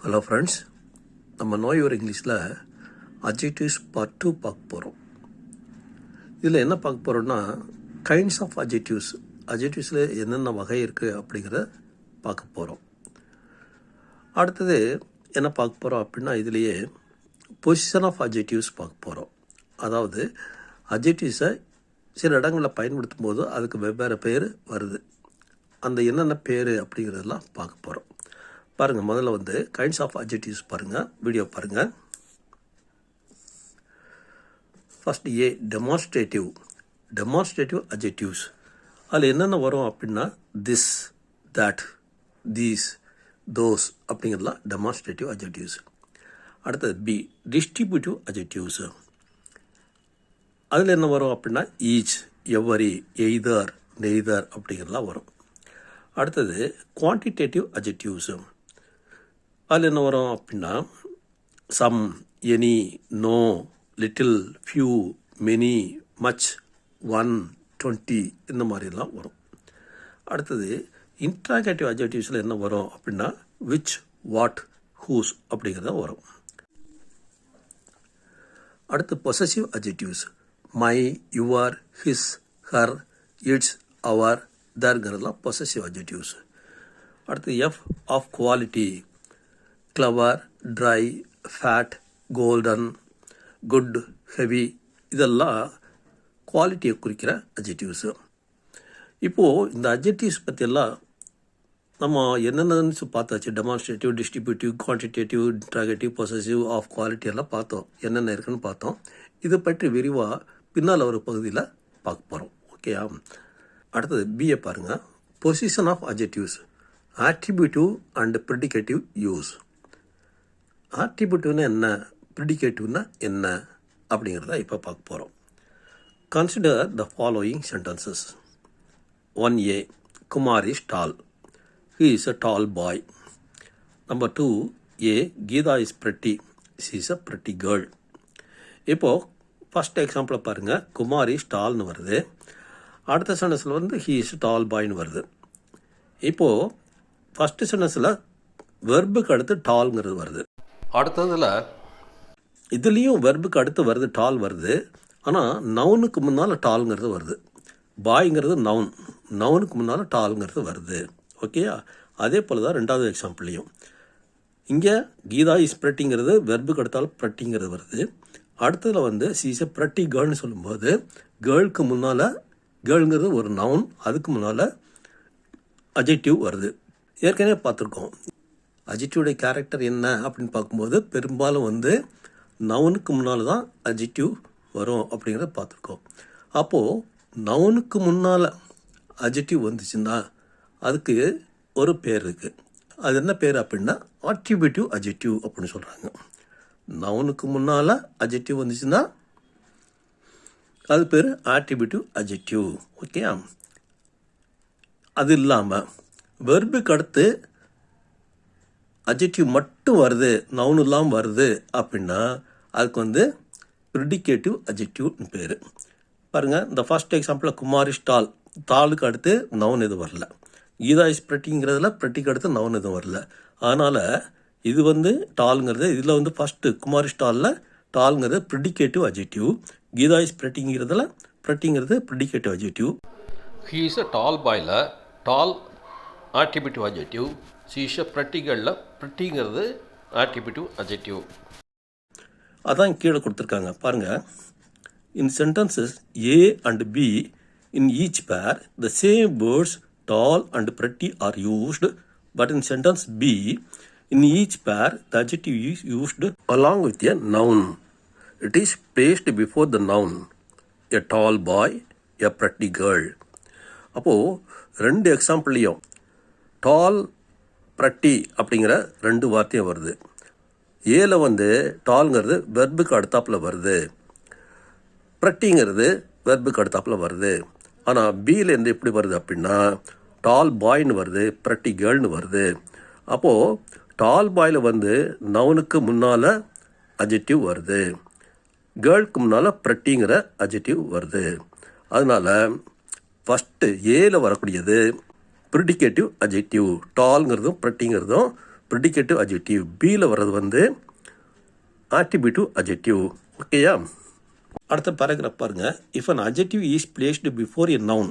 Hello friends, நம்ம நோய் ஒரு இங்கிலீஷில் அட்ஜெக்டிவ்ஸ் பார்ட் 2 பார்க்க போகிறோம். இதில் என்ன பார்க்க போகிறோம்னா கைண்ட்ஸ் ஆஃப் அட்ஜெக்டிவ்ஸில் என்னென்ன வகை இருக்குது அப்படிங்கிறத பார்க்க போகிறோம். அடுத்தது என்ன பார்க்க போகிறோம் அப்படின்னா இதுலேயே பொசிஷன் ஆஃப் அட்ஜெக்டிவ்ஸ் பார்க்க போகிறோம். அதாவது அட்ஜெக்டிவ்ஸை சில இடங்களில் பயன்படுத்தும் போது அதுக்கு வெவ்வேறு பேர் வருது. அந்த என்னென்ன பேர் அப்படிங்கிறதெல்லாம் பார்க்க போகிறோம். பாருங்கள், முதல்ல கைண்ட்ஸ் ஆஃப் அட்ஜெக்டிவ்ஸ் பாருங்கள், வீடியோ பாருங்கள். ஃபஸ்ட் ஏ டெமான்ஸ்ட்ரேட்டிவ் அட்ஜெக்டிவ்ஸ். அதில் என்னென்ன வரும் அப்படின்னா திஸ், தட், தீஸ், தோஸ் அப்படிங்கிறதுலாம் டெமான்ஸ்ட்ரேட்டிவ் அட்ஜெக்டிவ்ஸ். அடுத்தது பி டிஸ்ட்ரிபியூட்டிவ் அட்ஜெக்டிவ்ஸ். அதில் என்ன வரும் அப்படின்னா ஈச், எவரி, எய்தர், நெய்தர் அப்படிங்கிறதுலாம் வரும். அடுத்தது குவான்டிடேட்டிவ் அட்ஜெக்டிவ்ஸ். அதில் என்ன வரும் அப்படின்னா some, any, no, little, few, many, much, 1, 20 இந்த மாதிரிலாம் வரும். அடுத்தது இன்ட்ராகேட்டிவ் அட்ஜெக்டிவ்ஸில் என்ன வரும் அப்படின்னா விச், வாட், ஹூஸ் அப்படிங்கிறத வரும். அடுத்து possessive adjectives my, your, his, her, its, our, தர்ங்கிறதுலாம் பொசசிவ் அட்ஜெக்டிவ்ஸ். அடுத்து F of quality clever, dry, fat, golden, good, heavy இதெல்லாம் குவாலிட்டியை குறிக்கிற அட்ஜெக்டிவ்ஸு. இப்போது இந்த அட்ஜெக்டிவ்ஸ் பற்றியெல்லாம் நம்ம என்னென்னு பார்த்தாச்சு. Demonstrative, distributive, quantitative, interrogative, possessive, of quality எல்லாம் பார்த்தோம். என்னென்ன இருக்குன்னு பார்த்தோம். இதை பற்றி விரிவாக பின்னால் ஒரு பகுதியில் பார்க்க போகிறோம். ஓகேயா? அடுத்தது பிஏ பாருங்கள். Position of adjectives attributive and predicative use. ஆட்ரிபியூட்டிவ்னா என்ன, ப்ரிடிகேட்டிவ்னா என்ன அப்படிங்கிறத இப்போ பார்க்க போகிறோம். Consider the following sentences. 1A Kumar is tall, he is a tall boy. Number 2A Geetha is pretty, she is a pretty girl. இப்போது ஃபஸ்ட் எக்ஸாம்பிளை பாருங்கள். குமார் இஸ் டால்னு வருது. அடுத்த சென்டென்ஸில் ஹி இஸ் டால் பாய்னு வருது. இப்போது ஃபஸ்ட்டு சென்டென்ஸில் வெர்புக்கு அடுத்து டால்ங்கிறது வருது. அடுத்ததில் இதுலேயும் வெர்புக்கு அடுத்து வருது, டால் வருது. ஆனால் நவுனுக்கு முன்னால் டால்ங்கிறது வருது. பாய்ங்கிறது நவுன், நவுனுக்கு முன்னால் டால்ங்கிறது வருது. ஓகேயா? அதே போல் தான் ரெண்டாவது எக்ஸாம்பிள்லையும் இங்கே கீதா இஸ் பிரெட்டிங்கிறது வெர்புக்கு அடுத்தால் பிரெட்டிங்கிறது வருது. அடுத்ததில் சீஸ் எ பிரெட்டி கேர்ள்னு சொல்லும்போது கேர்ளுக்கு முன்னால் கேர்ளுங்கிறது ஒரு நவுன், அதுக்கு முன்னால் அட்ஜெக்டிவ் வருது. ஏற்கனவே பார்த்துருக்கோம். அட்ஜெக்டிவோடைய கேரக்டர் என்ன அப்படின்னு பார்க்கும்போது பெரும்பாலும் நவுனுக்கு முன்னால் தான் அட்ஜெக்டிவ் வரும் அப்படிங்கிறத பார்த்துருக்கோம். அப்போது நவுனுக்கு முன்னால் அட்ஜெக்டிவ் வந்துச்சுன்னா அதுக்கு ஒரு பேர் இருக்குது. அது என்ன பேர் அப்படின்னா ஆட்ரிபியூட்டிவ் அட்ஜெக்டிவ் அப்படின்னு சொல்கிறாங்க. நவுனுக்கு முன்னால் அட்ஜெக்டிவ் வந்துச்சுன்னா அது பேர் ஆட்ரிபியூட்டிவ் அட்ஜெக்டிவ். ஓகே? அது இல்லாமல் வெர்புக்கு அடுத்து அட்ஜெக்டிவ் மட்டும் வருது, நவுன் இல்லாமல் வருது அப்படின்னா அதுக்கு ப்ரிடிகேட்டிவ் அட்ஜெக்டிவ்னு பேர். பாருங்கள், இந்த ஃபர்ஸ்ட் எக்ஸாம்பிளில் குமார் இஸ் டால், டாலுக்கு அடுத்து நவுன் எதுவும் வரல. கீதா இஸ் பிரெட்டிங்கிறதுல பிரெட்டிக்கு அடுத்து நவுன் எதுவும் வரல. அதனால் இது டாலுங்கிறது இதில் ஃபஸ்ட்டு குமார் இஸ் டாலில் டாலுங்கிறது ப்ரிடிகேட்டிவ் அட்ஜெக்டிவ். கீதா இஸ் பிரெட்டிங்கிறதுல பிரெட்டிங்கிறது predicative adjective. He is a tall பாயில் tall attributive adjective. She is a pretty கேர்ளில் பிரெட்டிங்கிறது ஆட்ரிபியூட்டிவ் அட்ஜெக்டிவ். அதான் கீழே கொடுத்துருக்காங்க பாருங்கள். In sentences A and B in each pair the same words tall and pretty are used, but in sentence B in each pair the adjective is used along with a noun. It is placed before the noun. A tall boy, a pretty girl. அப்போது ரெண்டு எக்ஸாம்பிள்லையும் டால், பிரட்டி அப்படிங்கிற ரெண்டு வார்த்தையும் வருது. ஏல டால்ங்கிறது வெர்புக்கு அடுத்தாப்பில் வருது, பிரட்டிங்கிறது வெர்புக்கு அடுத்தாப்பில் வருது. ஆனால் பியிலேருந்து எப்படி வருது அப்படின்னா டால் பாய்னு வருது, பிரட்டி கேர்ள்னு வருது. அப்போது டால் பாயில் நவுனுக்கு முன்னால் அட்ஜெக்டிவ் வருது, கேர்ளுக்கு முன்னால் பிரட்டிங்கிற அட்ஜெக்டிவ் வருது. அதனால் ஃபஸ்ட்டு ஏல வரக்கூடியது ப்ரிடிகேட்டிவ் அட்ஜெக்டிவ். டால்ங்கிறதும் ப்ரெட்டிங்கிறதும் ப்ரிடிகேட்டிவ் அட்ஜெக்டிவ். பியில் வர்றது வந்து ஆட்ரிபியூட்டிவ் அட்ஜெக்டிவ். ஓகேயா? அடுத்த பேராகிராஃப் பாருங்க. If an adjective is placed before a noun,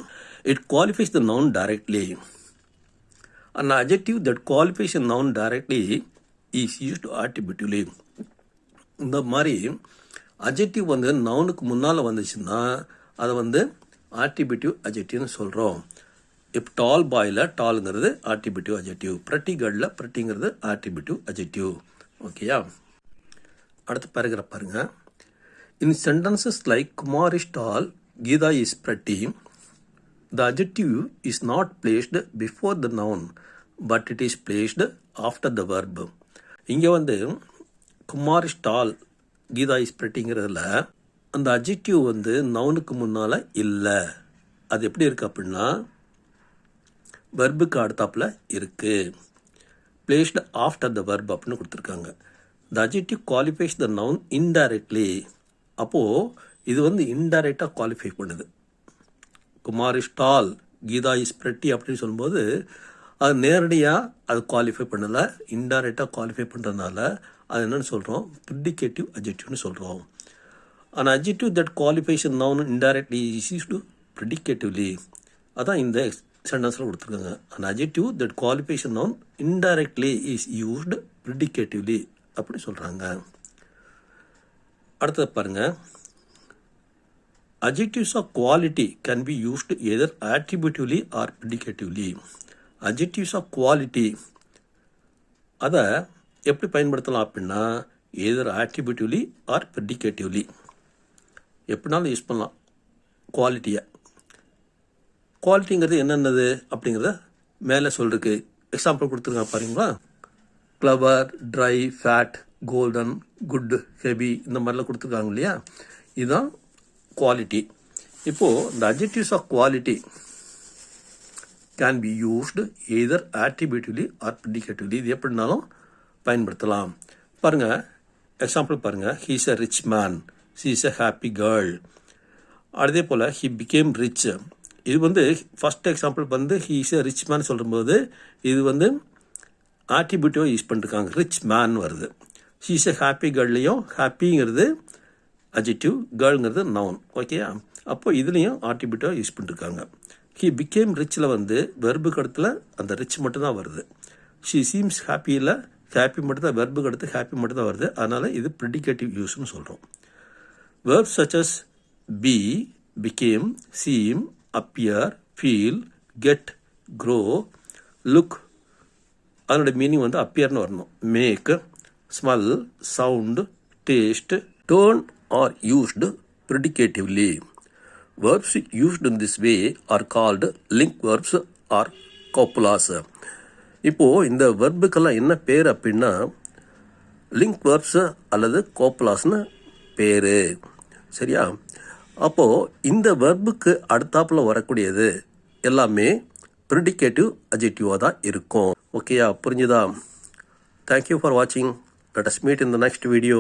it qualifies the noun directly. An adjective that qualifies a noun directly is used attributively. இந்த மாதிரி அட்ஜெக்டிவ் வந்து நவுனுக்கு முன்னால் வந்துச்சுன்னா அதை வந்து ஆட்ரிபியூட்டிவ் அட்ஜெக்டிவ்னு சொல்கிறோம். இப்போ டால் பாயில் டாலுங்கிறது ஆட்ரிபியூட்டிவ் அட்ஜெக்டிவ். ப்ரெட்டி கேர்ளில் ப்ரெட்டிங்கிறது ஆட்ரிபியூட்டிவ் அட்ஜெக்டிவ். ஓகேயா? அடுத்த பேராகிராஃப் பாருங்க. In sentences like Kumar is tall, Geeta is pretty, the adjective is not placed before the noun, but it is placed after the verb. இங்கே வந்து Kumar is tall, Geetha is பிரெட்டிங்கிறதுல அந்த adjective வந்து நவுனுக்கு முன்னால் இல்லை. அது எப்படி இருக்குது அப்படின்னா வெர்புக்கு அடுத்தாப்பில் இருக்குது. பிளேஸ்டு ஆஃப்டர் த வெர்ப் அப்படின்னு கொடுத்துருக்காங்க. The adjective qualifies the noun indirectly. அப்போது இது வந்து இன்டைரக்டாக குவாலிஃபை பண்ணுது. Kumar is tall, Geetha is pretty அப்படின்னு சொல்லும்போது அது நேரடியாக அது குவாலிஃபை பண்ணலை, இன்டைரக்டாக குவாலிஃபை பண்ணுறதுனால அது என்னென்னு சொல்கிறோம்? ப்ரிடிகேட்டிவ் அட்ஜெக்டிவ்னு சொல்கிறோம். an adjective that qualifies a noun indirectly is used predicatively. அதான் இந்த சென்டென்ஸில் கொடுத்துருக்காங்க. an adjective that qualifies a noun indirectly is used predicatively அப்படி சொல்கிறாங்க. அடுத்தது பாருங்கள். adjectives of quality can be used either attributively or predicatively. adjectives of quality அதை எப்படி பயன்படுத்தலாம் அப்படின்னா either attributively or predicatively எப்படினாலும் யூஸ் பண்ணலாம். குவாலிட்டியை குவாலிட்டிங்கிறது என்னென்னது அப்படிங்கிறத மேலே சொல்கிறதுக்கு எக்ஸாம்பிள் கொடுத்துருக்காங்க பாருங்களா. Clever, dry, fat, golden, good, heavy இந்த மாதிரிலாம் கொடுத்துருக்காங்க இல்லையா. இதுதான் குவாலிட்டி. இப்போது இந்த adjectives of quality can be used either attributively or predicatively. இது எப்படினாலும் பயன்படுத்தலாம். பாருங்கள் எக்ஸாம்பிள் பாருங்கள். He is a rich man, she is a happy girl. அதே போல் ஹி பிகேம் ரிச். இது வந்து ஃபஸ்ட் எக்ஸாம்பிள் வந்து he is a rich man சொல்லும்போது இது வந்து ஆட்ரிபியூட்டிவாக யூஸ் பண்ணிருக்காங்க, ரிச் மேன் வருது. ஷீ இஸ் அ ஹாப்பி கேர்ள்லையும் ஹாப்பிங்கிறது அட்ஜெக்டிவ், கேர்ளுங்கிறது நவுன். ஓகேயா? அப்போ இதுலேயும் ஆட்ரிபியூட்டிவாக யூஸ் பண்ணிருக்காங்க. ஹி பிகேம் ரிச்சில் வந்து வெர்புக்கு இடத்துல அந்த ரிச் மட்டும்தான் வருது. ஷீ சீம்ஸ் ஹாப்பியில் ஹாப்பி மட்டும்தான், வெர்புக்கு அடுத்து ஹாப்பி மட்டும்தான் வருது. அதனால் இது ப்ரிடிகேட்டிவ் யூஸ்னு சொல்கிறோம். verbs such as be, became, seem, appear, feel, get, grow, look அதனோட மீனிங் வந்து அப்பியர்னு வரணும். Make, smell, sound, taste, turn are used predicatively. verbs used in this way are called link verbs or copulas. இப்போது இந்த வெர்புக்கெல்லாம் என்ன பேர் அப்படின்னா link verbs அல்லது கோப்புலாஸ்னு பேர். சரியா? அப்போது இந்த வெர்புக்கு அடுத்தாப்பில் வரக்கூடியது எல்லாமே ப்ரிடிகேட்டிவ் அட்ஜெக்டிவாக தான் இருக்கும். ஓகேயா? புரிஞ்சுதா? தேங்க்யூ ஃபார் வாட்சிங். Let us meet in the next video.